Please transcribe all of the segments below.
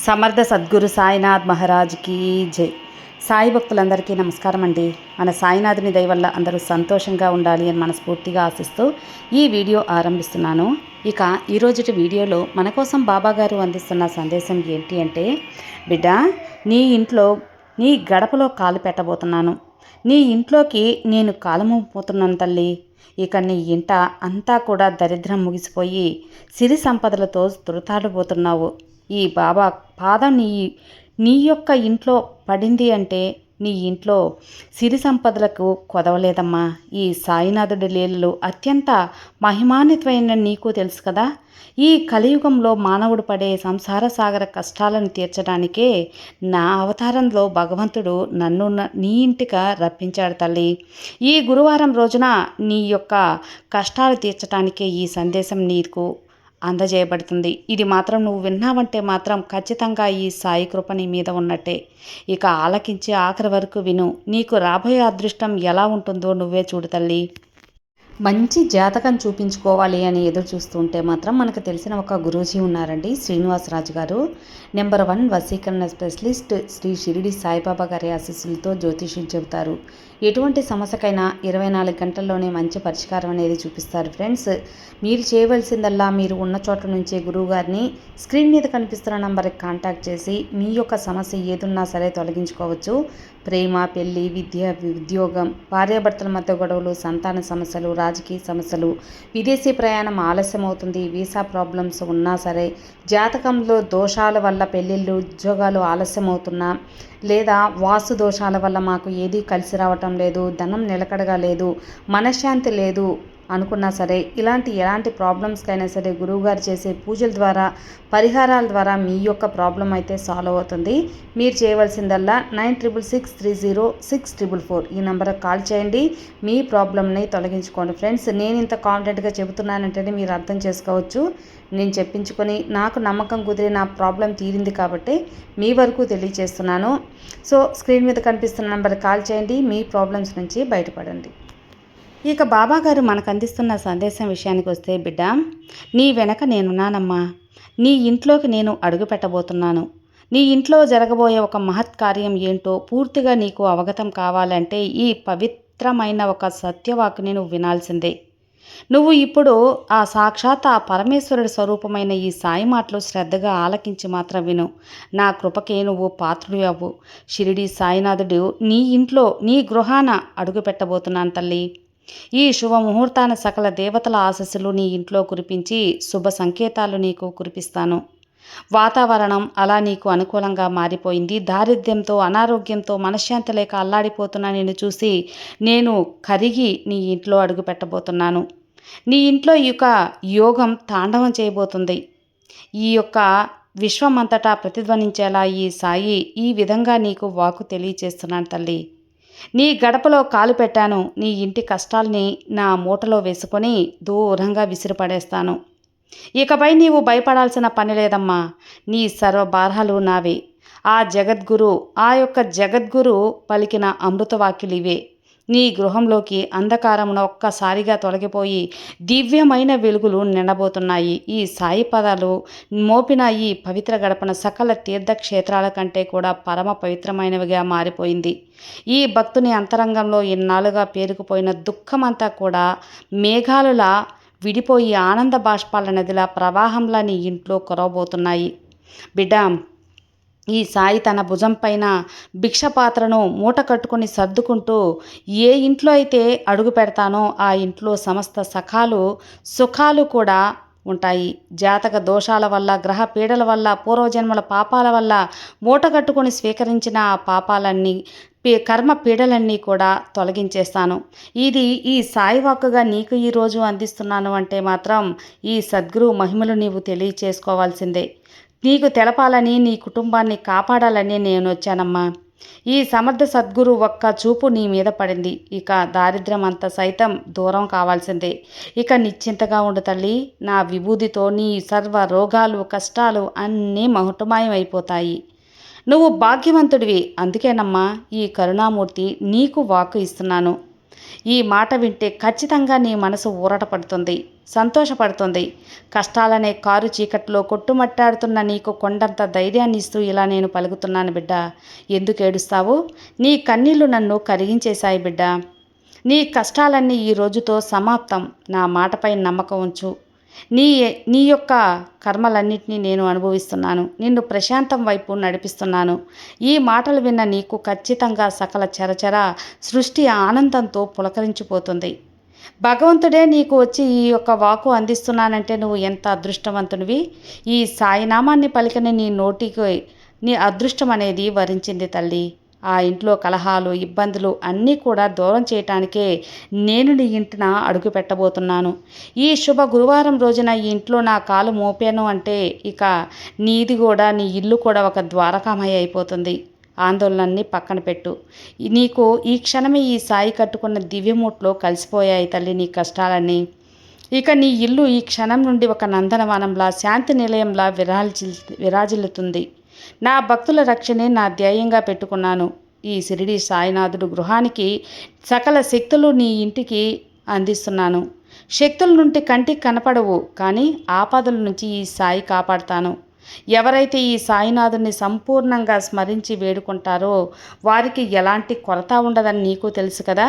సమర్థ సద్గురు సాయినాథ్ మహారాజ్కి జై. సాయి భక్తులందరికీ నమస్కారం అండి. మన సాయినాథుని దయ వల్ల అందరూ సంతోషంగా ఉండాలి అని మనస్ఫూర్తిగా ఆశిస్తూ ఈ వీడియో ఆరంభిస్తున్నాను. ఇక ఈరోజుటి వీడియోలో మన కోసం బాబాగారు అందిస్తున్న సందేశం ఏంటి అంటే, బిడ్డ, నీ ఇంట్లో నీ గడపలో కాలు పెట్టబోతున్నాను. నీ ఇంట్లోకి నేను కాలమోపోతున్నాను తల్లి. ఇక నీ ఇంట అంతా కూడా దరిద్రం ముగిసిపోయి సిరి సంపదలతో తురతాడిపోతున్నావు. ఈ బాబా పాదం నీ యొక్క ఇంట్లో పడింది అంటే నీ ఇంట్లో సిరి సంపదలకు కొదవలేదమ్మా. ఈ సాయినాథుడి లీలలు అత్యంత మహిమాన్వితమైన నీకు తెలుసు కదా. ఈ కలియుగంలో మానవుడు పడే సంసార సాగర కష్టాలను తీర్చడానికే నా అవతారంలో భగవంతుడు నన్ను నీ ఇంటికి రప్పించాడు తల్లి. ఈ గురువారం రోజున నీ యొక్క కష్టాలు తీర్చడానికే ఈ సందేశం నీకు అందజేయబడుతుంది. ఇది మాత్రం నువ్వు విన్నావంటే మాత్రం ఖచ్చితంగా ఈ సాయి కృప నీ మీద ఉన్నట్టే. ఇక ఆలకించి ఆఖరి వరకు విను. నీకు రాబోయే అదృష్టం ఎలా ఉంటుందో నువ్వే చూడు తల్లి. మంచి జాతకం చూపించుకోవాలి అని ఎదురు చూస్తుంటే మాత్రం మనకు తెలిసిన ఒక గురూజీ ఉన్నారండి, శ్రీనివాసరాజు గారు. నెంబర్ 1 వశీకరణ స్పెషలిస్ట్. శ్రీ షిరిడి సాయిబాబా గారి ఆశీస్సులతో జ్యోతిష్యం చెబుతారు. ఎటువంటి సమస్యకైనా 24 గంటల్లోనే మంచి పరిష్కారం అనేది చూపిస్తారు. ఫ్రెండ్స్, మీరు చేయవలసిందల్లా మీరు ఉన్న చోట నుంచే గురువు గారిని స్క్రీన్ మీద కనిపిస్తున్న నంబర్కి కాంటాక్ట్ చేసి మీ యొక్క సమస్య ఏదున్నా సరే తొలగించుకోవచ్చు. ప్రేమ, పెళ్లి, విద్య, ఉద్యోగం, భార్యాభర్తల మధ్య గొడవలు, సంతాన సమస్యలు, రాజకీయ సమస్యలు, విదేశీ ప్రయాణం ఆలస్యం అవుతుంది, వీసా ప్రాబ్లమ్స్ ఉన్నా సరే, జాతకంలో దోషాల వల్ల పెళ్ళిళ్ళు, ఉద్యోగాలు ఆలస్యం అవుతున్నా, లేదా వాస్తు దోషాల వల్ల మాకు ఏదీ కలిసి రావటం లేదు, ధనం నిలకడగా లేదు, మనశ్శాంతి లేదు అనుకున్నా సరే, ఎలాంటి ప్రాబ్లమ్స్కైనా సరే గురువుగారు చేసే పూజల ద్వారా, పరిహారాల ద్వారా మీ యొక్క ప్రాబ్లం అయితే సాల్వ్ అవుతుంది. మీరు చేయవలసిందల్లా 96630644 ఈ నెంబర్కి కాల్ చేయండి. మీ ప్రాబ్లమ్ని తొలగించుకోండి. ఫ్రెండ్స్, నేను ఇంత కాన్ఫిడెంట్గా చెబుతున్నానంటే మీరు అర్థం చేసుకోవచ్చు. నేను చెప్పించుకొని నాకు నమ్మకం కుదిరి నా ప్రాబ్లం తీరింది కాబట్టి మీ వరకు తెలియజేస్తున్నాను. సో స్క్రీన్ మీద కనిపిస్తున్న నెంబర్కి కాల్ చేయండి. మీ ప్రాబ్లమ్స్ నుంచి బయటపడండి. ఇక బాబాగారు మనకు అందిస్తున్న సందేశం విషయానికి వస్తే, బిడ్డ, నీ వెనక నేనున్నానమ్మా. నీ ఇంట్లోకి నేను అడుగు పెట్టబోతున్నాను. నీ ఇంట్లో జరగబోయే ఒక మహత్ కార్యం ఏంటో పూర్తిగా నీకు అవగతం కావాలంటే ఈ పవిత్రమైన ఒక సత్యవాకుని నువ్వు వినాల్సిందే. నువ్వు ఇప్పుడు ఆ సాక్షాత్ ఆ పరమేశ్వరుడి స్వరూపమైన ఈ సాయి మాటలు శ్రద్ధగా ఆలకించి మాత్రం విను. నా కృపకే నువ్వు పాత్రుడు అవ్వు. షిరిడి సాయినాథుడు నీ ఇంట్లో నీ గృహాన అడుగు పెట్టబోతున్నాను తల్లి. ఈ శుభముహూర్తాన సకల దేవతల ఆశస్సులు నీ ఇంట్లో కురిపించి శుభ సంకేతాలు నీకు కురిపిస్తాను. వాతావరణం అలా నీకు అనుకూలంగా మారిపోయింది. దారిద్ర్యంతో, అనారోగ్యంతో, మనశ్శాంతి లేక అల్లాడిపోతున్నా నిన్ను చూసి నేను కరిగి నీ ఇంట్లో అడుగు పెట్టబోతున్నాను. నీ ఇంట్లో ఈ యొక్క యోగం తాండవం చేయబోతుంది. ఈ యొక్క విశ్వమంతటా ప్రతిధ్వనించేలా ఈ సాయి ఈ విధంగా నీకు వాక్కు తెలియచేస్తున్నాను తల్లి. నీ గడపలో కాలు పెట్టాను. నీ ఇంటి కష్టాల్ని నా మూటలో వేసుకొని దూరంగా విసిరిపడేస్తాను. ఇకపై నీవు భయపడాల్సిన పని లేదమ్మా. నీ సర్వభారాలు నావే. ఆ యొక్క జగద్గురు పలికిన అమృతవాక్యులివే. నీ గృహంలోకి అంధకారమున ఒక్కసారిగా తొలగిపోయి దివ్యమైన వెలుగులు నిండబోతున్నాయి. ఈ సాయి పదాలు మోపిన ఈ పవిత్ర గడపన సకల తీర్థక్షేత్రాల కంటే కూడా పరమ పవిత్రమైనవిగా మారిపోయింది. ఈ భక్తుని అంతరంగంలో ఇన్నాళ్ళుగా పేరుకుపోయిన దుఃఖమంతా కూడా మేఘాలులా విడిపోయి ఆనంద బాష్పాల నదిలా ప్రవాహంలా నీ ఇంట్లో కురవబోతున్నాయి. బిడ్డ, ఈ సాయి తన భుజం పైన భిక్షపాత్రను మూట కట్టుకుని సర్దుకుంటూ ఏ ఇంట్లో అయితే అడుగు పెడతానో ఆ ఇంట్లో సమస్త సుఖాలు కూడా ఉంటాయి. జాతక దోషాల వల్ల, గ్రహ పీడల వల్ల, పూర్వజన్మల పాపాల వల్ల మూట కట్టుకొని స్వీకరించిన ఆ పాపాలన్నీ, కర్మ పీడలన్నీ కూడా తొలగించేస్తాను. ఇది ఈ సాయి వాక్కుగా నీకు ఈరోజు అందిస్తున్నాను అంటే మాత్రం ఈ సద్గురు మహిమలు నీవు తెలియచేసుకోవాల్సిందే. నీకు తెలపాలని, నీ కుటుంబాన్ని కాపాడాలని నేను వచ్చానమ్మా. ఈ సమర్థ సద్గురు ఒక్క చూపు నీ మీద పడింది. ఇక దారిద్ర్యం అంతా సైతం దూరం కావాల్సిందే. ఇక నిశ్చింతగా ఉండు తల్లి. నా విభూతితో నీ సర్వ రోగాలు, కష్టాలు అన్నీ మహుటమాయమైపోతాయి. నువ్వు భాగ్యవంతుడివి. అందుకేనమ్మా ఈ కరుణామూర్తి నీకు వాక్కు ఇస్తున్నాను. ఈ మాట వింటే ఖచ్చితంగా నీ మనసు ఊరట పడుతుంది, సంతోషపడుతుంది. కష్టాలనే కారు చీకట్లో కొట్టుమట్టాడుతున్న నీకు కొండంత ధైర్యాన్ని ఇస్తూ ఇలా నేను పలుకుతున్నాను బిడ్డ. ఎందుకు ఏడుస్తావు? నీ కన్నీళ్లు నన్ను కరిగించేశాయి బిడ్డ. నీ కష్టాలన్నీ ఈ రోజుతో సమాప్తం. నా మాటపై నమ్మకం ఉంచు. నీ నీ యొక్క కర్మలన్నింటినీ నేను అనుభవిస్తున్నాను. నిన్ను ప్రశాంతం వైపు నడిపిస్తున్నాను. ఈ మాటలు విన్న నీకు ఖచ్చితంగా సకల చరచర సృష్టి ఆనందంతో పులకరించిపోతుంది. భగవంతుడే నీకు వచ్చి ఈ యొక్క వాకు అందిస్తున్నానంటే నువ్వు ఎంత అదృష్టవంతునివి. ఈ సాయినామాన్ని పలికిన నీ నోటికి నీ అదృష్టం అనేది వరించింది తల్లి. ఆ ఇంట్లో కలహాలు, ఇబ్బందులు అన్నీ కూడా దూరం చేయటానికే నేను నీ ఇంటిన అడుగు పెట్టబోతున్నాను. ఈ శుభ గురువారం రోజున ఈ ఇంట్లో నా కాలు మోపాను అంటే ఇక నీది కూడా, నీ ఇల్లు కూడా ఒక ద్వారకామయ అయిపోతుంది. ఆందోళనన్నీ పక్కన పెట్టు. నీకు ఈ క్షణమే ఈ సాయి కట్టుకున్న దివ్యమూట్లో కలిసిపోయాయి తల్లి నీ కష్టాలన్నీ. ఇక నీ ఇల్లు ఈ క్షణం నుండి ఒక నందనవనంలా, శాంతి నిలయంలా విరాజిల్లుతుంది. నా భక్తుల రక్షణే నా ధ్యేయంగా పెట్టుకున్నాను. ఈ షిరిడి సాయినాథుడు గృహానికి సకల శక్తులు నీ ఇంటికి అందిస్తున్నాను. శక్తుల నుండి కంటికి కనపడవు, కానీ ఆపదల నుంచి ఈ సాయి కాపాడుతాను. ఎవరైతే ఈ సాయినాథుని సంపూర్ణంగా స్మరించి వేడుకుంటారో వారికి ఎలాంటి కొరత ఉండదని నీకు తెలుసు కదా.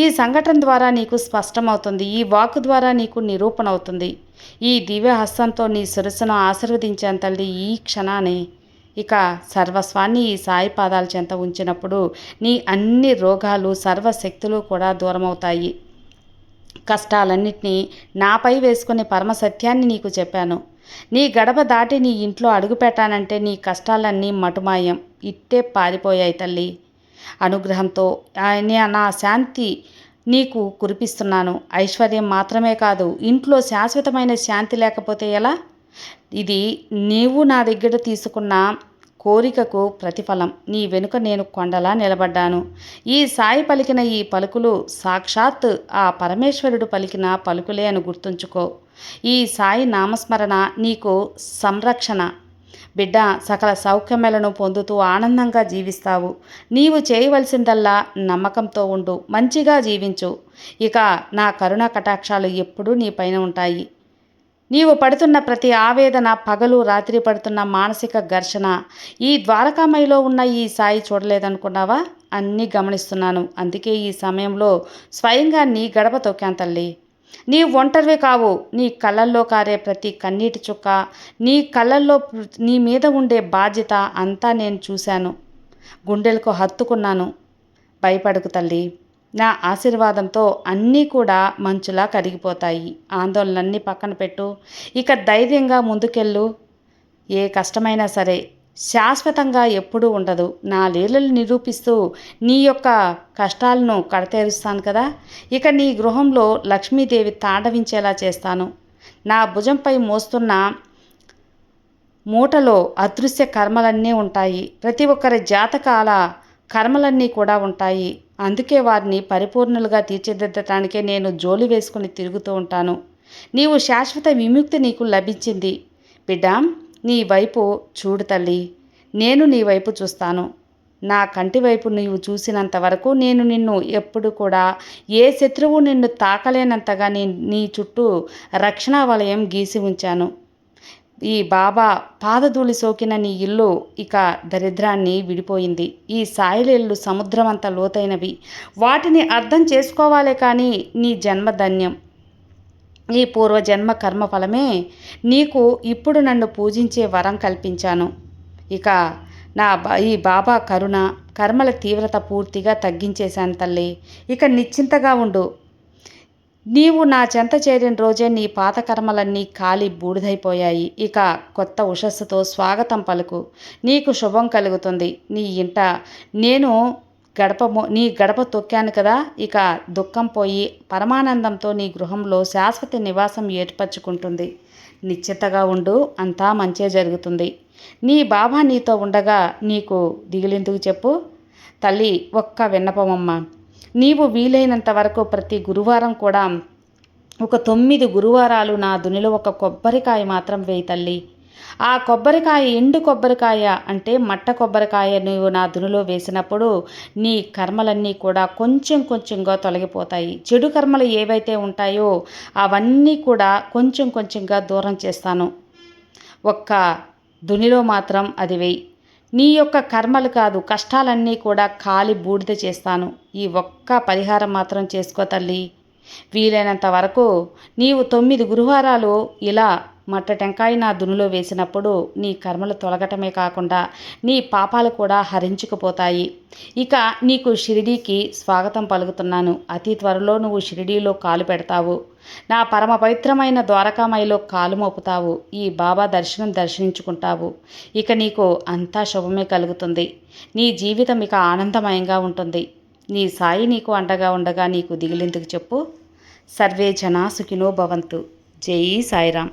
ఈ సంఘటన ద్వారా నీకు స్పష్టమవుతుంది. ఈ వాక్కు ద్వారా నీకు నిరూపణ అవుతుంది. ఈ దివ్య హస్తంతో నీ శిరస్సును ఆశీర్వదించాను తల్లి ఈ క్షణాన్ని. ఇక సర్వస్వాన్ని ఈ సాయి పాదాల చెంత ఉంచినప్పుడు నీ అన్ని రోగాలు, సర్వశక్తులు కూడా దూరమవుతాయి. కష్టాలన్నింటినీ నాపై వేసుకునే పరమసత్యాన్ని నీకు చెప్పాను. నీ గడప దాటి నీ ఇంట్లో అడుగుపెట్టానంటే నీ కష్టాలన్నీ మటుమాయం, ఇట్టే పారిపోయాయి తల్లి. అనుగ్రహంతో నా శాంతి నీకు కురిపిస్తున్నాను. ఐశ్వర్యం మాత్రమే కాదు, ఇంట్లో శాశ్వతమైన శాంతి లేకపోతే ఎలా? ఇది నీవు నా దగ్గర తీసుకున్న కోరికకు ప్రతిఫలం. నీ వెనుక నేను కొండలా నిలబడ్డాను. ఈ సాయి పలికిన ఈ పలుకులు సాక్షాత్ ఆ పరమేశ్వరుడు పలికిన పలుకులే అని గుర్తుంచుకో. ఈ సాయి నామస్మరణ నీకు సంరక్షణ. బిడ్డ, సకల సౌఖ్యములను పొందుతూ ఆనందంగా జీవిస్తావు. నీవు చేయవలసిందల్లా నమ్మకంతో ఉండు, మంచిగా జీవించు. ఇక నా కరుణా కటాక్షాలు ఎప్పుడూ నీ పైన ఉంటాయి. నీవు పడుతున్న ప్రతి ఆవేదన, పగలు రాత్రి పడుతున్న మానసిక ఘర్షణ ఈ ద్వారకామయిలో ఉన్న ఈ సాయి చూడలేదనుకున్నావా? అన్నీ గమనిస్తున్నాను. అందుకే ఈ సమయంలో స్వయంగా నీ గడప తొక్కాను తల్లి. నీ ఒంటరివి కావు. నీ కళ్ళల్లో కారే ప్రతి కన్నీటి చుక్క, నీ కళ్ళల్లో నీ మీద ఉండే బాధ్యత అంతా నేను చూశాను. గుండెలకు హత్తుకున్నాను. భయపడకు తల్లి. నా ఆశీర్వాదంతో అన్నీ కూడా మంచులా కరిగిపోతాయి. ఆందోళనన్నీ పక్కన పెట్టు. ఇక ధైర్యంగా ముందుకెళ్ళు. ఏ కష్టమైనా సరే శాశ్వతంగా ఎప్పుడూ ఉండదు. నా లీలలు నిరూపిస్తూ నీ యొక్క కష్టాలను కడతేరుస్తాను కదా. ఇక నీ గృహంలో లక్ష్మీదేవి తాండవించేలా చేస్తాను. నా భుజంపై మోస్తున్న మూటలో అదృశ్య కర్మలన్నీ ఉంటాయి. ప్రతి ఒక్కరి జాతకాల కర్మలన్నీ కూడా ఉంటాయి. అందుకే వారిని పరిపూర్ణులుగా తీర్చిదిద్దటానికే నేను జోలి వేసుకుని తిరుగుతూ ఉంటాను. నీవు శాశ్వత విముక్తి నీకు లభించింది బిడ్డ. నీ వైపు చూడు తల్లి. నేను నీ వైపు చూస్తాను. నా కంటి వైపు నీవు చూసినంత వరకు నేను నిన్ను ఎప్పుడు కూడా ఏ శత్రువు నిన్ను తాకలేనంతగా నీ చుట్టూ రక్షణ వలయం గీసి ఉంచాను. ఈ బాబా పాదధూళి సోకిన నీ ఇల్లు ఇక దరిద్రాన్ని విడిపోయింది. ఈ సాయిలేళ్ళు సముద్రమంత లోతైనవి. వాటిని అర్థం చేసుకోవాలే కానీ నీ జన్మ ధన్యం. ఈ పూర్వజన్మ కర్మఫలమే నీకు ఇప్పుడు నన్ను పూజించే వరం కల్పించాను. ఇక ఈ బాబా కరుణ, కర్మల తీవ్రత పూర్తిగా తగ్గించేశాను తల్లి. ఇక నిశ్చింతగా ఉండు. నీవు నా చెంత చేరిన రోజే నీ పాత కర్మలన్నీ కాలి బూడిదైపోయాయి. ఇక కొత్త ఉషస్సుతో స్వాగతం పలుకు. నీకు శుభం కలుగుతుంది. నీ ఇంట నేను నీ గడప తొక్కాను కదా. ఇక దుఃఖం పోయి పరమానందంతో నీ గృహంలో శాశ్వత నివాసం ఏర్పరచుకుంటుంది. నిశ్చితగా ఉండు, అంతా మంచే జరుగుతుంది. నీ బాబా నీతో ఉండగా నీకు దిగులెందుకు చెప్పు తల్లి. ఒక్క విన్నపమమ్మ, నీవు వీలైనంత వరకు ప్రతి గురువారం కూడా ఒక 9 గురువారాలు నా దునిలో ఒక కొబ్బరికాయ మాత్రం వేయి తల్లి. ఆ కొబ్బరికాయ ఎండు కొబ్బరికాయ అంటే మట్ట కొబ్బరికాయ నువ్వు నా దునిలో వేసినప్పుడు నీ కర్మలన్నీ కూడా కొంచెం కొంచెంగా తొలగిపోతాయి. చెడు కర్మలు ఏవైతే ఉంటాయో అవన్నీ కూడా కొంచెం కొంచెంగా దూరం చేస్తాను. ఒక్క దునిలో మాత్రం అది వేయి. నీ యొక్క కర్మలు కాదు కష్టాలన్నీ కూడా కాలి బూడిద చేస్తాను. ఈ ఒక్క పరిహారం మాత్రం చేసుకో తల్లి. వీలైనంత వరకు నీవు 9 గురువారాలు ఇలా మట్ట టెంకాయ నా దునిలో వేసినప్పుడు నీ కర్మలు తొలగటమే కాకుండా నీ పాపాలు కూడా హరించుకుపోతాయి. ఇక నీకు షిరిడీకి స్వాగతం పలుకుతున్నాను. అతి త్వరలో నువ్వు షిరిడీలో కాలు పెడతావు. నా పరమ పవిత్రమైన ద్వారకామాయిలో కాలు మోపుతావు. ఈ బాబా దర్శించుకుంటావు. ఇక నీకు అంతా శుభమే కలుగుతుంది. నీ జీవితం ఇక ఆనందమయంగా ఉంటుంది. నీ సాయి నీకు అండగా ఉండగా నీకు దిగులెందుకు చెప్పు. సర్వే జనా సుఖినో భవంతు. జై సాయిరాం.